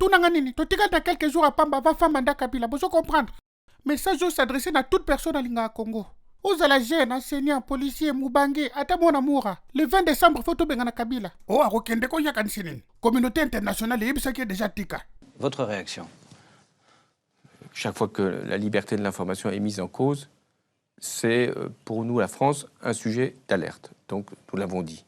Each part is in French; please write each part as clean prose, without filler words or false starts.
Tout nanganini, tu dans quelques jours à Pamba, va faire mandat Kabila, vous comprendre. Message s'adresser à toute personne à l'Inga Congo. Aux alagènes, enseignants, policiers, Moubangue, Atamon Amoura. Le 20 décembre, faut tout bengana Kabila. Oh, à Rokendeko Yakansinin. Communauté internationale, et qui est déjà tika. Votre réaction? Chaque fois que la liberté de l'information est mise en cause, c'est pour nous, la France, un sujet d'alerte. Donc, nous l'avons dit.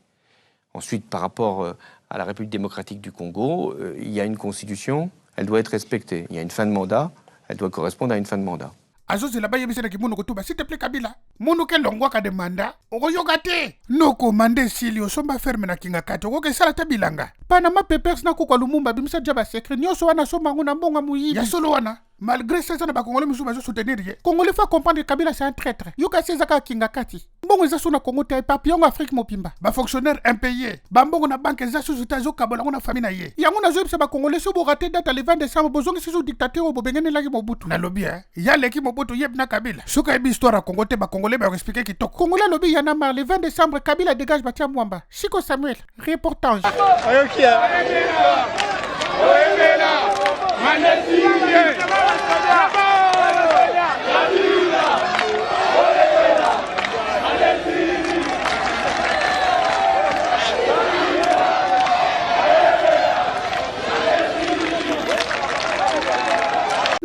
Ensuite, par rapport à la République démocratique du Congo, il y a une constitution, elle doit être respectée. Il y a une fin de mandat, elle doit correspondre à une fin de mandat. Azoze la baye bisena ki munu kutuba s'il te plaît Kabila. Munu ke longwa ka demanda. Okoyokate. No komande sili osomba ferme na kinga kate. Okoke sala tabilanga. Panama Papers na kokwa Lumumba bimisa jaba secret. Nyoso wana soma nguna mbonga muyibi. Ya solo wana. Malgré ça, na ba Congolais musu bazo soutenir ye. Congolais fa comprendre Kabila c'est un traître. Yoka sezaka kinga kati. Mbongo za sona Congo te papillon Afrique mopimba. Ba fonctionnaire impayé. Ba mbongo na banque za sous utazo kabola ngona famille na ye. Yango na zo ba Congolais so bo raté date le 20 décembre bozongi sizo dictateur bo bengene laki Mobutu. Na lobby ya leki Mobutu yeb na Kabila. Soka ebi histoire à Congo te ba Congolais ba expliquer ki tok. Congolais lobby yana mar le 20 décembre Kabila dégage Batia Mwamba. Chico Samuel, reportage. Ayokia.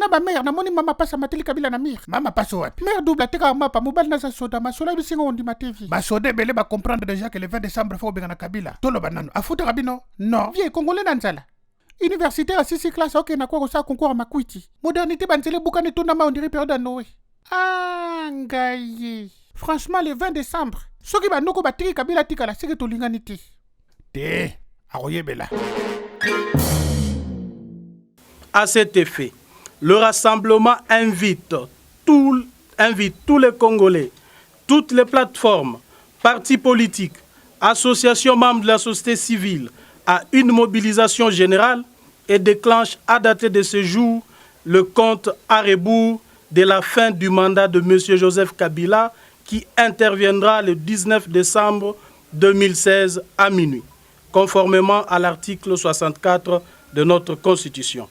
Ba mère na moni mama passa mateli Kabila na mir. Mama passe wapi? Mère double teka mapa mobile na sa soda masola bisinga on di ma TV. Ba soda belé ba comprendre déjà que le 20 décembre faut benga na Kabila. Tolo banano. Afuta Kabino? Non. Vie Congolais na nzala. Universitaire à 6 classe OK na kwa ça concours à makwiti. Modernité banzele bukane tuna ma on dirait période à Noé. Ah ngaye. Franchement le 20 décembre. Soki ba noko ba tiki Kabila tika la sike to linganiti. Te aroyebela. À cet effet, le rassemblement invite tous les Congolais, toutes les plateformes, partis politiques, associations membres de la société civile à une mobilisation générale et déclenche à dater de ce jour le compte à rebours de la fin du mandat de M. Joseph Kabila qui interviendra le 19 décembre 2016 à minuit, conformément à l'article 64 de notre Constitution.